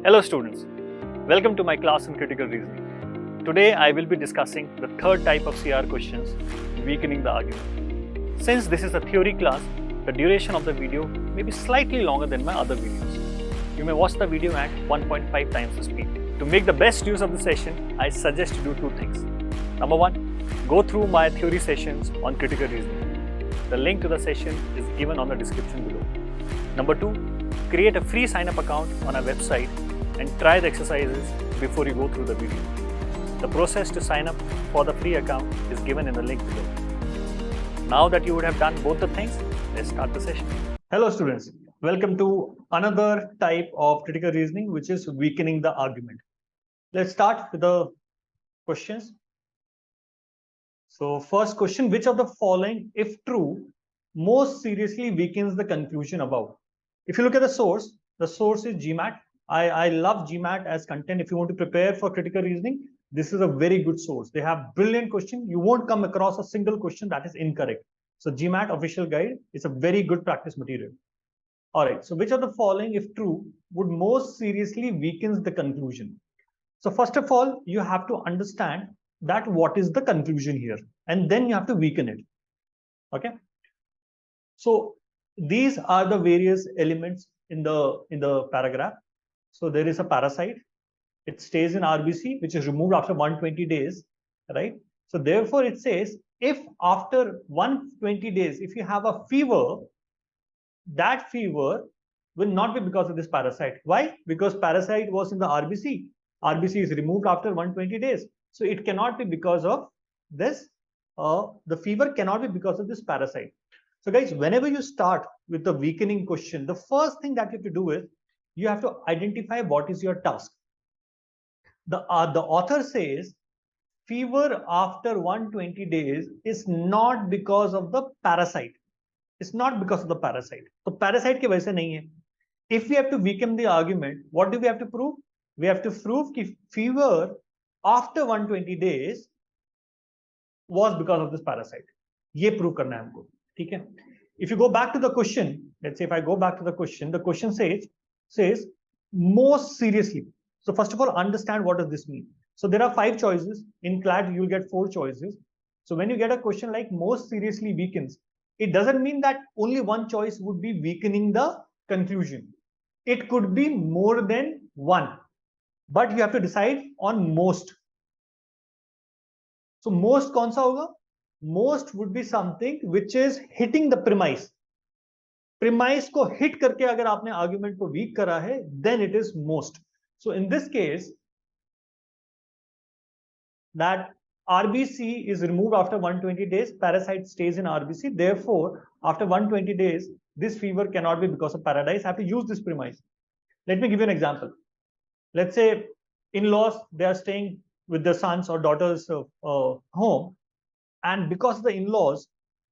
Hello students, welcome to my class in critical reasoning. Today I will be discussing the third type of CR questions, weakening the argument. Since this is a theory class, the duration of the video may be slightly longer than my other videos. You may watch the video at 1.5 times the speed. To make the best use of the session, I suggest you do two things. Number one, go through my theory sessions on critical reasoning. The link to the session is given on the description below. Number two, create a free sign-up account on our website and try the exercises before you go through the video. The process to sign up for the free account is given in the link below. Now that you would have done both the things, let's start the session. Hello students, welcome to another type of critical reasoning, which is weakening the argument. Let's start with the questions. So first question, which of the following, if true, most seriously weakens the conclusion above? If you look at the source is GMAT. I love GMAT as content. If you want to prepare for critical reasoning, this is a very good source. They have brilliant question. You won't come across a single question that is incorrect. So GMAT official guide is a very good practice material. All right. So which of the following, if true, would most seriously weakens the conclusion? So first of all, you have to understand that what is the conclusion here, and then you have to weaken it. Okay. So these are the various elements in the paragraph. So there is a parasite. It stays in RBC, which is removed after 120 days, right? So therefore, it says if after 120 days, if you have a fever, that fever will not be because of this parasite. Why? Because parasite was in the RBC. RBC is removed after 120 days. So it cannot be because of this. The fever cannot be because of this parasite. So guys, whenever you start with the weakening question, the first thing that you have to do is you have to identify what is your task. The author says fever after 120 days is not because of the parasite. It's not because of the parasite. So parasite ke वजह से नहीं है. If we have to weaken the argument, what do we have to prove? We have to prove that fever after 120 days was because of this parasite. ये prove करना है हमको. ठीक है? If you go back to the question, let's say if I go back to the question says most seriously. So first of all, understand what does this mean. So there are 5 choices. In CLAT, you'll get 4 choices. So when you get a question like most seriously weakens, it doesn't mean that only one choice would be weakening the conclusion. It could be more than one, but you have to decide on most. So most kaun sa hoga? Most would be something which is hitting the premise. Premise को hit करके अगर आपने argument को weak करा है, then it is most. So in this case, that RBC is removed after 120 days, parasite stays in RBC. Therefore, after 120 days, this fever cannot be because of paradise. I have to use this premise. Let me give you an example. Let's say in-laws, they are staying with their sons or daughters home, and because of the in-laws,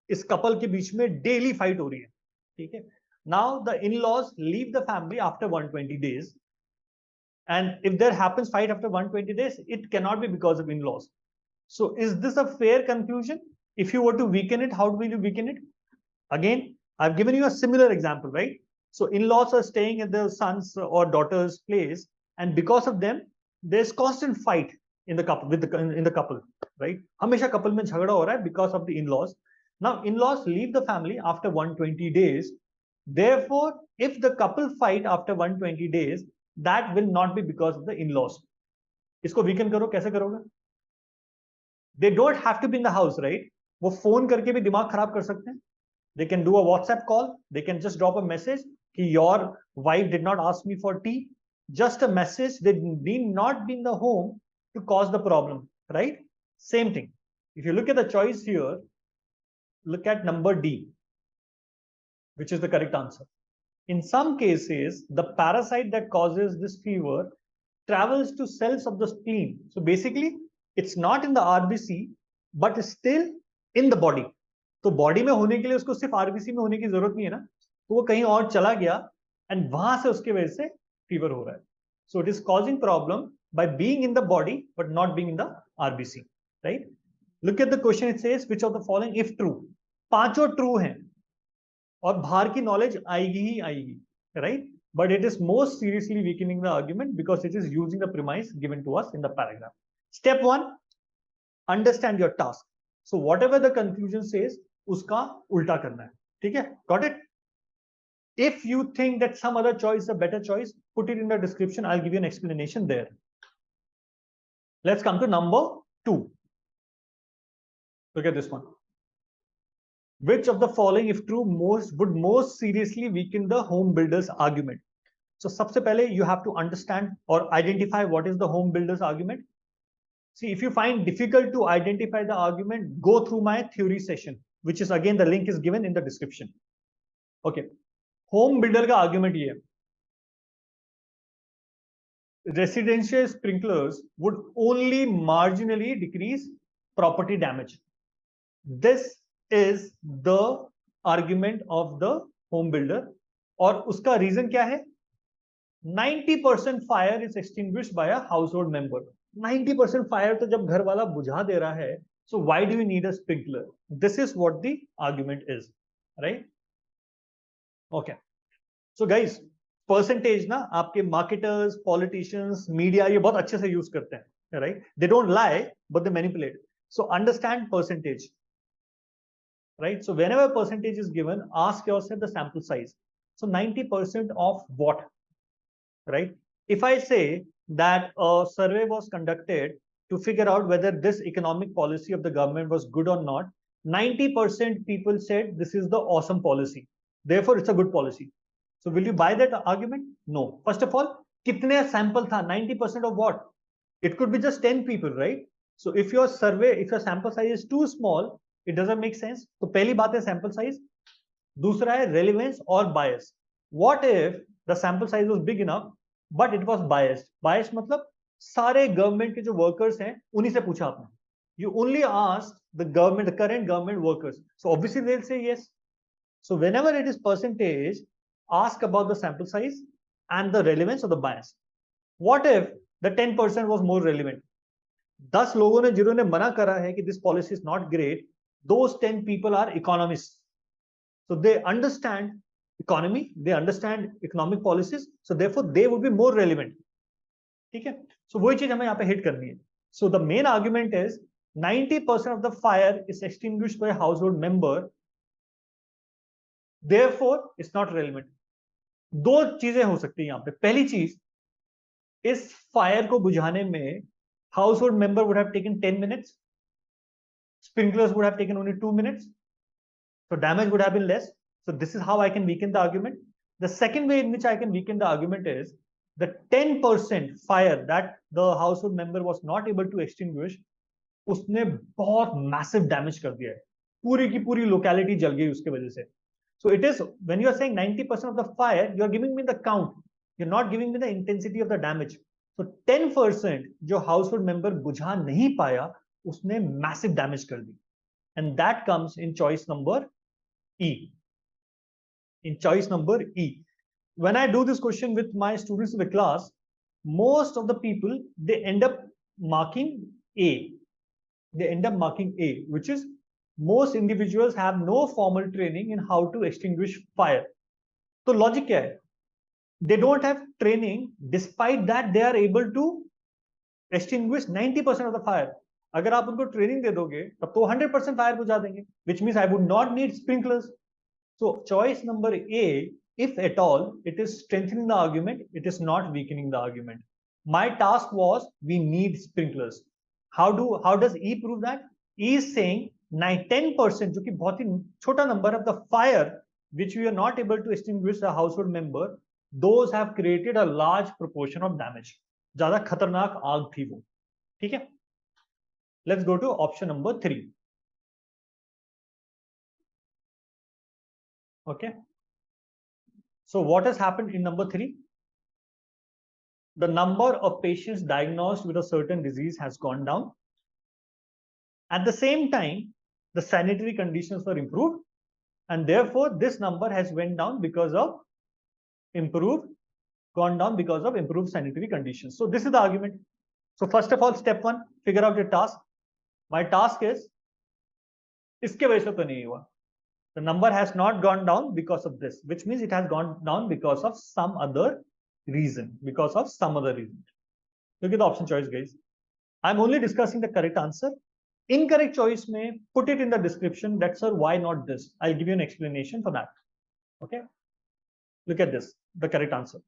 इस couple के बीच में daily fight हो रही है. Okay. Now the in-laws leave the family after 120 days, and if there happens fight after 120 days, it cannot be because of in-laws. So is this a fair conclusion? If you were to weaken it, how will you weaken it? Again, I've given you a similar example, right? So in-laws are staying at their son's or daughter's place, and because of them, there's constant fight in the couple in the couple, right? हमेशा couple में झगड़ा हो रहा है because of the in-laws. Now, in-laws leave the family after 120 days. Therefore, if the couple fight after 120 days, that will not be because of the in-laws. इसको weaken करो, कैसे करोगे? They don't have to be in the house, right? वो phone करके भी दिमाग खराब कर सकते हैं. They can do a WhatsApp call. They can just drop a message कि your wife did not ask me for tea. Just a message. They need not be in the home to cause the problem, right? Same thing. If you look at the choice here, look at number D, which is the correct answer. In some cases, the parasite that causes this fever travels to cells of the spleen. So basically, it's not in the RBC, but it's still in the body. तो body में होने के लिए उसको सिर्फ RBC में होने की जरूरत नहीं है ना, तो वो कहीं और चला गया and वहां से उसके वजह से fever हो रहा है. So it is causing problem by being in the body but not being in the RBC, right? Look at the question. It says which of the following if true. पांचों true हैं और बाहर की knowledge आएगी ही आएगी, right? but it is most seriously weakening the argument because it is using the premise given to us in the paragraph. Step 1, understand your task. So whatever the conclusion says, uska ulta karna hai. ठीक है? Got it? If you think that some other choice is a better choice, put it in the description. I'll give you an explanation there. Let's come to number 2. Look at this one. Which of the following, if true, would most seriously weaken the home builder's argument? So, सबसे पहले you have to understand or identify what is the home builder's argument. See, if you find difficult to identify the argument, go through my theory session, which is again the link is given in the description. Okay. Home builder का argument ये है. Residential sprinklers would only marginally decrease property damage. This is the argument of the home builder. और उसका reason क्या है? 90% fire is extinguished by a household member. 90% fire तो जब घर वाला बुझा दे रहा है, so why do you need a sprinkler? This is what the argument is, right? Okay. So guys, percentage ना आपके marketers, politicians, media ये बहुत अच्छे से use करते हैं, right? They don't lie, but they manipulate. So understand percentage, right? So whenever percentage is given, ask yourself the sample size. So 90% of what, right? If I say that a survey was conducted to figure out whether this economic policy of the government was good or not, 90% people said this is the awesome policy. Therefore, it's a good policy. So will you buy that argument? No. First of all, kitne sample tha? 90% of what? It could be just 10 people, right? So if your survey, if your sample size is too small, it doesn't make sense. So पहली बात है sample size. दूसरा है relevance or bias. What if the sample size was big enough, but it was biased? Biased मतलब सारे government के जो workers हैं, उन्हीं से पूछा आपने. You only asked the government, the current government workers. So obviously they'll say yes. So whenever it is percentage, ask about the sample size and the relevance of the bias. What if the 10% was more relevant? 10 लोगों ने जिन्होंने मना करा है कि this policy is not great, those 10 people are economists. So they understand economy, they understand economic policies, so therefore they would be more relevant. ठीक है? So वही चीज हमें यहाँ पे hit करनी है. So the main argument is 90% of the fire is extinguished by a household member. Therefore, it's not relevant. दो चीजें हो सकती हैं यहाँ पे. पहली चीज, इस फायर को बुझाने में household member would have taken 10 minutes. Sprinklers would have taken only 2 minutes. So damage would have been less. So this is how I can weaken the argument. The second way in which I can weaken the argument is the 10% fire that the household member was not able to extinguish, उसने बहुत massive damage कर दिया है. पूरी की पूरी locality जल गई उसके वजह से. So it is, when you are saying 90% of the fire, you are giving me the count. You're not giving me the intensity of the damage. So 10% जो household member बुझा नहीं पाया, उसने massive damage कर दी. And that comes in choice number E. In choice number E. When I do this question with my students in the class, most of the people, they end up marking A. They end up marking A, which is most individuals have no formal training in how to extinguish fire. So logic क्या है? They don't have training. Despite that, they are able to extinguish 90% of the fire. अगर आप उनको training दे दोगे तब तो 100% fire बुझा देंगे, which means I would not need sprinklers. So choice number A, if at all, it is strengthening the argument, it is not weakening the argument. My task was we need sprinklers. How does E prove that? E is saying 10%, जो कि बहुत ही छोटा number of the fire which we are not able to extinguish a household member, those have created a large proportion of damage. ज़्यादा खतरनाक आग थी वो. ठीक है? Let's go to option number 3. Okay. So what has happened in number 3? The number of patients diagnosed with a certain disease has gone down. At the same time, the sanitary conditions were improved, and therefore this number has went down because of improved sanitary conditions. So this is the argument. So first of all, step 1, figure out your task. My task is, इसके वजह से तो नहीं हुआ. The number has not gone down because of this, which means it has gone down because of some other reason. Because of some other reason. Look at the option choice, guys. I'm only discussing the correct answer. Incorrect choice may put it in the description. That, sir, why not this? I'll give you an explanation for that. Okay. Look at this, the correct answer.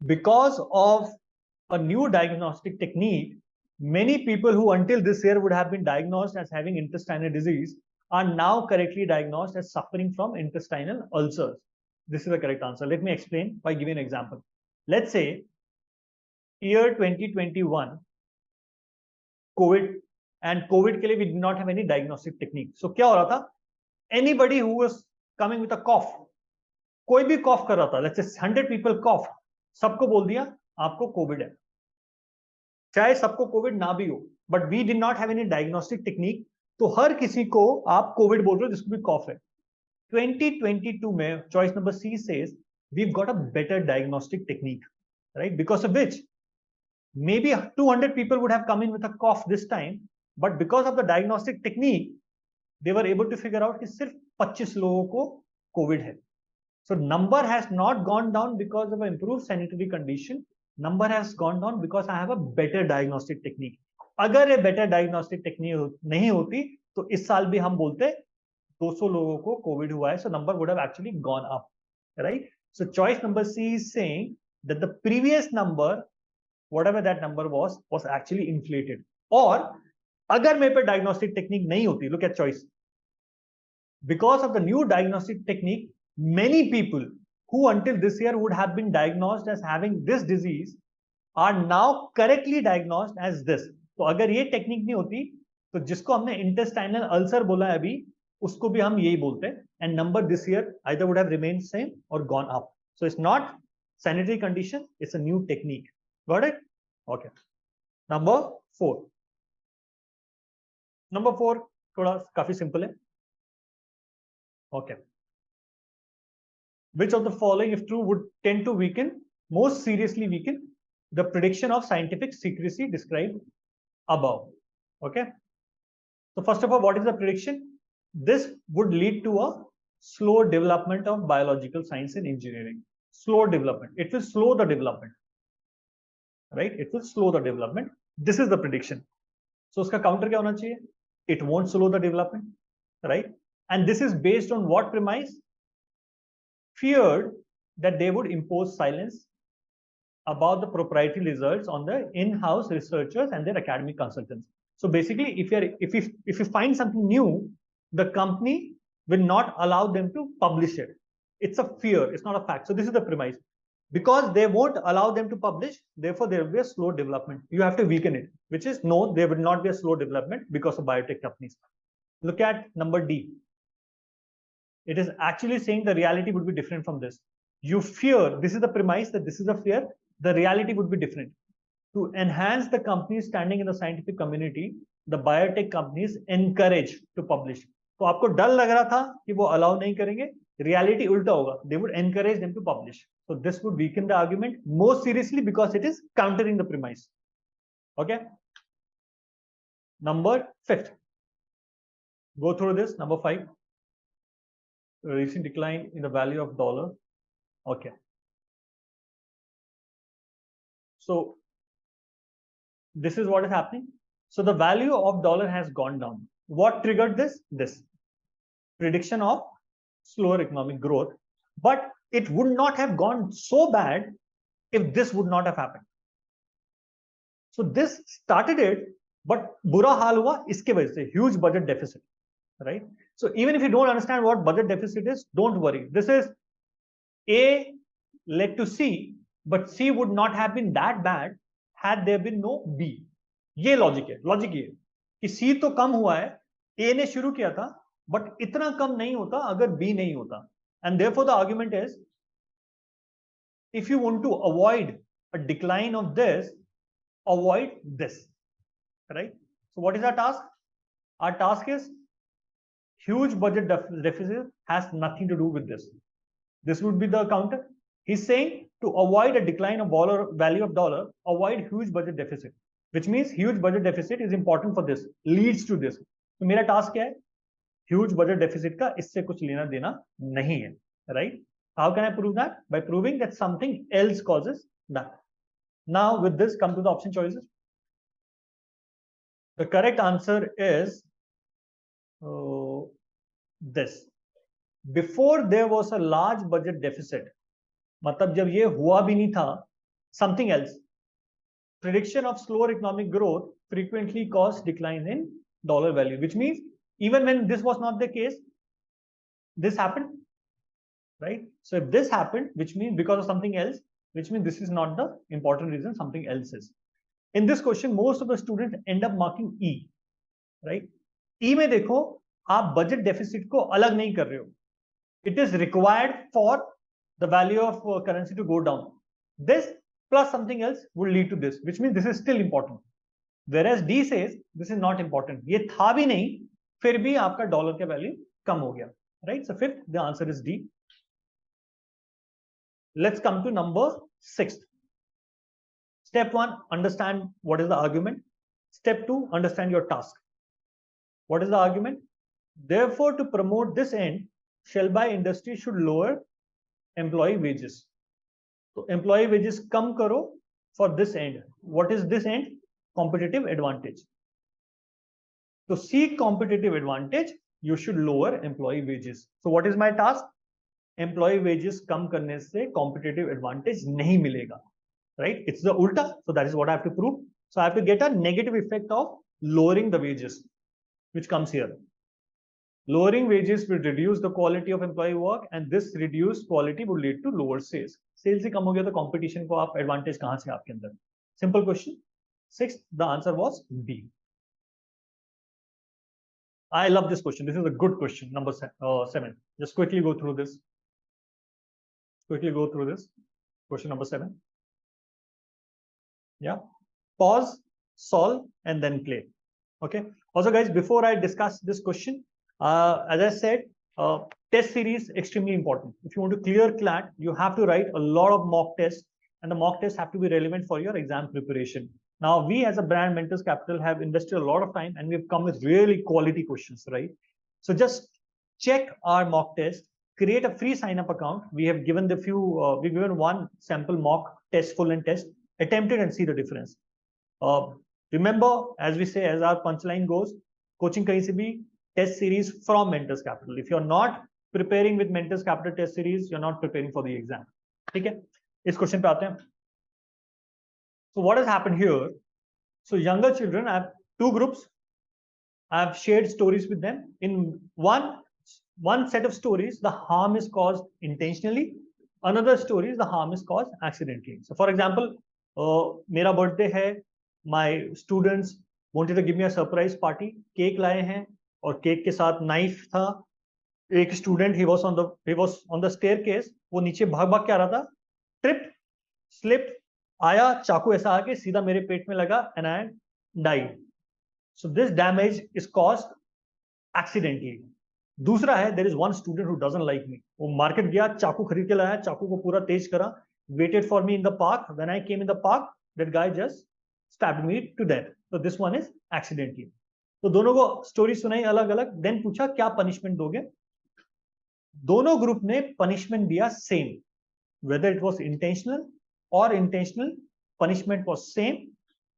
Because of a new diagnostic technique, many people who until this year would have been diagnosed as having intestinal disease are now correctly diagnosed as suffering from intestinal ulcers. This is the correct answer. Let me explain by giving an example. Let's say year 2021, COVID, and COVID के लिए we did not have any diagnostic technique. So क्या हो रहा था? Anybody who was coming with a cough, कोई भी cough कर रहा था, let's say 100 people cough, सबको बोल दिया आपको कोविड है, चाहे सबको कोविड ना भी हो, but we did not have any diagnostic technique, तो हर किसी को आप कोविड बोल रहे हो जिसको भी cough है. 2022 में choice number C says we've got a better diagnostic technique, right? Because of which maybe 200 people would have come in with a cough this time, but because of the diagnostic technique, they were able to figure out कि सिर्फ 25 लोगों को Covid है. So number has not gone down because of an improved sanitary condition. Number has gone down because I have a better diagnostic technique. अगर ये better diagnostic technique नहीं होती तो इस साल भी हम बोलते 200 लोगों को कोविड हुआ है. So number would have actually gone up, right? So choice number C is saying that the previous number, whatever that number was actually inflated. और अगर मेरे पे diagnostic technique नहीं होती, look at choice. Because of the new diagnostic technique, many people who until this year would have been diagnosed as having this disease are now correctly diagnosed as this. तो अगर ये technique नहीं होती तो जिसको हमने intestinal ulcer बोला है अभी उसको भी हम यही बोलते हैं. And number this year either would have remained same or gone up. So it's not sanitary condition, it's a new technique. Got it? Okay. Number 4. Number 4 थोड़ा काफी simple है. Okay. Which of the following, if true, would tend to weaken, most seriously weaken, the prediction of scientific secrecy described above? Okay. So first of all, what is the prediction? This would lead to a slow development of biological science and engineering. Slow development. It will slow the development. Right? It will slow the development. This is the prediction. So uska counter kya hona chahiye? It won't slow the development. Right? And this is based on what premise? Feared that they would impose silence about the proprietary results on the in-house researchers and their academic consultants. So basically, if you find something new, the company will not allow them to publish it. It's a fear, it's not a fact. So this is the premise. Because they won't allow them to publish, therefore there will be a slow development. You have to weaken it, which is no, there will not be a slow development because of biotech companies. Look at number D. It is actually saying the reality would be different from this. You fear, this is the premise that this is a fear, the reality would be different. To enhance the company's standing in the scientific community, the biotech companies encourage to publish. तो आपको डर लग रहा था कि वो allow नहीं करेंगे, reality उल्टा होगा. They would encourage them to publish. So this would weaken the argument more seriously because it is countering the premise. Okay. Number 5th. Go through this. Number 5. Recent decline in the value of dollar. Okay. So this is what is happening. So the value of dollar has gone down. What triggered this? This prediction of slower economic growth. But it would not have gone so bad if this would not have happened. So this started it, but बुरा हाल हुआ इसके वजह से, huge budget deficit, right? So even if you don't understand what budget deficit is, don't worry. This is A led to C, but C would not have been that bad had there been no B. ये logic है, logic ये कि C तो कम हुआ है, A ने शुरू किया था, but इतना कम नहीं होता अगर B नहीं होता. And therefore the argument is, if you want to avoid a decline of this, avoid this, right? So what is our task? Our task is huge budget deficit has nothing to do with this. This would be the counter. He's saying to avoid a decline of value of dollar, avoid huge budget deficit, which means huge budget deficit is important for this, leads to this. So मेरा task क्या है? Huge budget deficit का इससे कुछ लेना देना नहीं है, right? How can I prove that? By proving that something else causes that. Now with this come to the option choices. The correct answer is this. Before there was a large budget deficit, मतलब जब ये हुआ भी नहीं था, something else. Prediction of slower economic growth frequently caused decline in dollar value, which means even when this was not the case, this happened, right? So if this happened, which means because of something else, which means this is not the important reason, something else is. In this question, most of the students end up marking E, right? E में देखो, आप budget deficit को अलग नहीं कर रहे हो. It is required for the value of currency to go down. This plus something else will lead to this, which means this is still important. Whereas D says this is not important. ये था भी नहीं, फिर भी आपका dollar का value कम हो गया, right? So fifth, the answer is D. Let's come to number 6. Step 1, understand what is the argument. Step 2, understand your task. What is the argument? Therefore, to promote this end, shall by industry should lower employee wages. So employee wages कम करो for this end. What is this end? Competitive advantage. To seek competitive advantage, you should lower employee wages. So what is my task? Employee wages कम करने से competitive advantage नहीं मिलेगा, right? It's the ulta. So that is what I have to prove. So I have to get a negative effect of lowering the wages, which comes here. Lowering wages will reduce the quality of employee work, and this reduced quality would lead to lower sales. Sales ही कम हो गया तो competition को आप advantage कहाँ से आपके अंदर? Simple question. Sixth, the answer was B. I love this question. This is a good question. Number 7. Just quickly go through this. Question number 7. Yeah. Pause, solve, and then play. Okay. Also, guys, before I discuss this question, as I said, test series extremely important. If you want to clear CLAT, you have to write a lot of mock tests, and the mock tests have to be relevant for your exam preparation. Now, we as a brand Mentors Capital have invested a lot of time, and we've come with really quality questions, right? So just check our mock test, create a free sign-up account. We have given we've given one sample mock test, full and test, attempt it and see the difference. Remember, as we say, as our punchline goes, coaching kahin se bhi, test series from Mentors Capital. If you're not preparing with Mentors Capital test series, you're not preparing for the exam. Okay? Is question pe aate hain. So what has happened here? So younger children, I have 2 groups. I have shared stories with them. In one set of stories, the harm is caused intentionally. Another story is the harm is caused accidentally. So for example, मेरा birthday है, my students wanted to give me a surprise party. Cake लाए हैं और cake के साथ knife था. एक student he was on the staircase. वो नीचे भाग के आ रहा था. Tripped, slipped, आया, चाकू ऐसा आके सीधा मेरे पेट में लगा and I died. So this damage is caused accidentally. दूसरा है, there is one student who doesn't like me. वो मार्केट गया, चाकू खरीद के लाया, चाकू को पूरा तेज करा, waited for me in the park. When I came in the park, that guy just stabbed me to death. So this one is accidentally. तो दोनों को स्टोरी सुनाई अलग अलग, देन पूछा क्या पनिशमेंट दोगे? दोनों ग्रुप ने पनिशमेंट दिया same, whether it was intentional or intentional, punishment was same,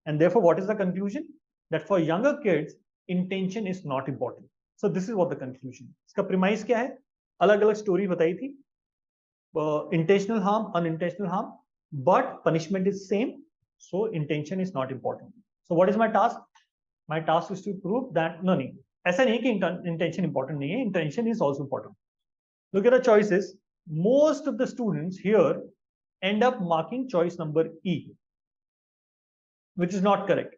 and therefore what is the conclusion? That for younger kids, intention is not important. So this is what the conclusion. इसका premise क्या है? अलग अलग story बताई थी, intentional harm, unintentional harm, but punishment is same, so intention is not important. So what is my task? My task is to prove that नहीं, ऐसा नहीं कि intention important नहीं है, intention is also important. Look at the choices. Most of the students here end up marking choice number E, which is not correct.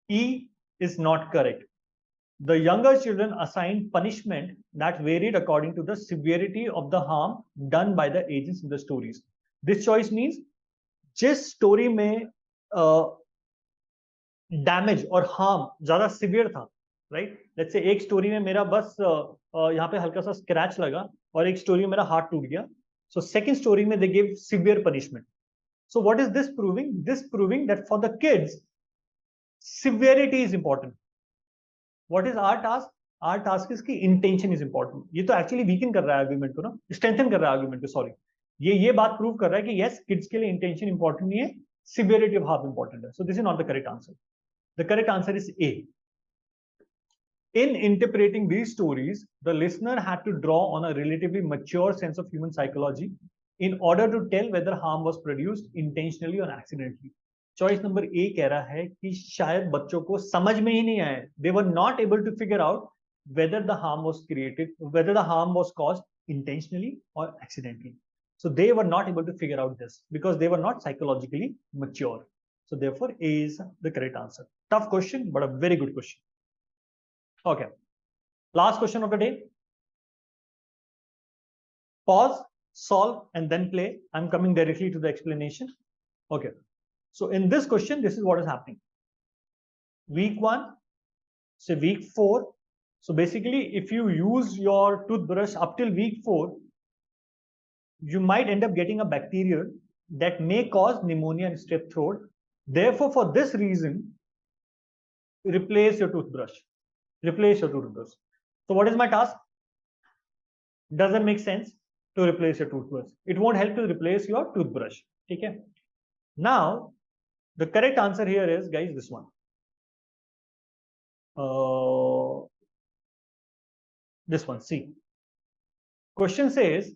E is not correct. The younger children assigned punishment that varied according to the severity of the harm done by the agents in the stories. This choice means जिस story में damage और harm ज़्यादा severe था, right? Let's say एक story में मेरा बस यहाँ पे हल्का सा scratch लगा और एक story में मेरा हाथ टूट गया. So second story में they gave severe punishment. So what is this proving? This proving that for the kids, severity is important. What is our task? Our task is कि intention is important. ये तो actually weaken कर रहा है argument को ना, strengthen कर रहा है argument को, sorry. ये बात prove कर रहा है कि yes, kids के लिए intention important नहीं है, severity of harm important है. So this is not the correct answer. The correct answer is A. In interpreting these stories, the listener had to draw on a relatively mature sense of human psychology in order to tell whether harm was produced intentionally or accidentally. Choice number A कह रहा है कि शायद बच्चों को समझ में ही नहीं आया. They were not able to figure out whether the harm was created, whether the harm was caused intentionally or accidentally. So they were not able to figure out this because they were not psychologically mature. So therefore, A is the correct answer. Tough question, but a very good question. Okay. Last question of the day. Pause, solve, and then play. I'm coming directly to the explanation. Okay. So in this question, this is what is happening. Week 1, say week 4. So basically, if you use your toothbrush up till week 4, you might end up getting a bacteria that may cause pneumonia and strep throat. Therefore, for this reason, replace your toothbrush. Replace your toothbrush. So what is my task? Doesn't make sense to replace your toothbrush. It won't help to replace your toothbrush. Okay. Now, the correct answer here is, guys, this one. This one, C. Question says,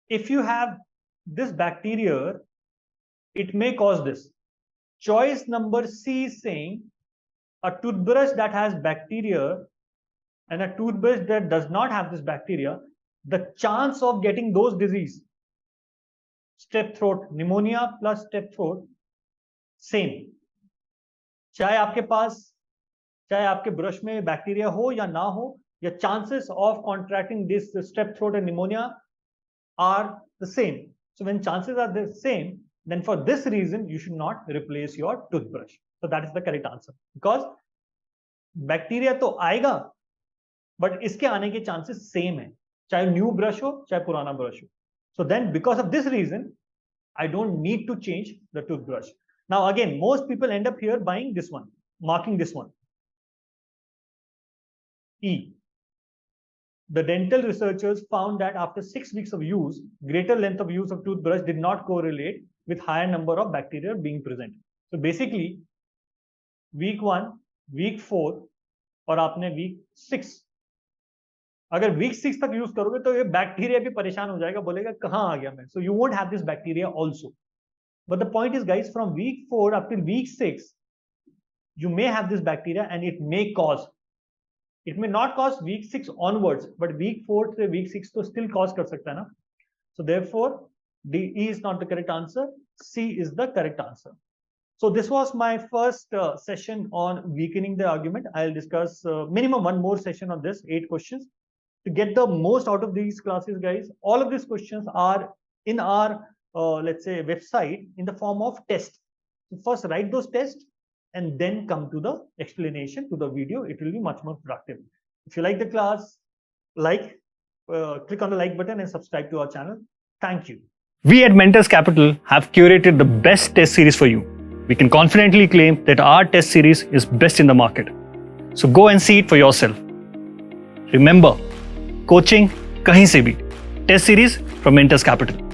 if you have this bacteria, it may cause this. Choice number C is saying a toothbrush that has bacteria and a toothbrush that does not have this bacteria, the chance of getting those disease, strep throat, pneumonia plus strep throat, same. चाहे आपके brush में bacteria हो या ना हो, या chances of contracting this strep throat and pneumonia are the same. So when chances are the same, then for this reason you should not replace your toothbrush. So that is the correct answer, because bacteria तो आएगा but इसके आने के chances same है, चाहे new brush हो चाहे पुराना ब्रश हो. So then because of this reason I don't need to change the toothbrush. Now again, most people end up here buying this one, marking this one. E. The dental researchers found that after 6 weeks of use, greater length of use of toothbrush did not correlate with higher number of bacteria being present. So basically, week 1, week 4 और आपने week 6, अगर week 6 तक use करोगे तो ये bacteria भी परेशान हो जाएगा, बोलेगा कहाँ आ गया मैं. So you won't have this bacteria also. But the point is, guys, from week 4 up till week 6, you may have this bacteria and it may cause. It may not cause week 6 onwards, but week 4 to week 6 to still cause कर सकता है ना. So therefore, D, E is not the correct answer. C is the correct answer. So this was my first session on weakening the argument. I'll discuss minimum one more session on this, 8 questions. To get the most out of these classes, guys, all of these questions are in our, let's say, website in the form of tests. So first write those tests and then come to the explanation, to the video. It will be much more productive. If you like the class, click on the like button and subscribe to our channel. Thank you. We at Mentors Capital have curated the best test series for you. We can confidently claim that our test series is best in the market. So go and see it for yourself. Remember, coaching kahin se bhi. Test series from Mentors Capital.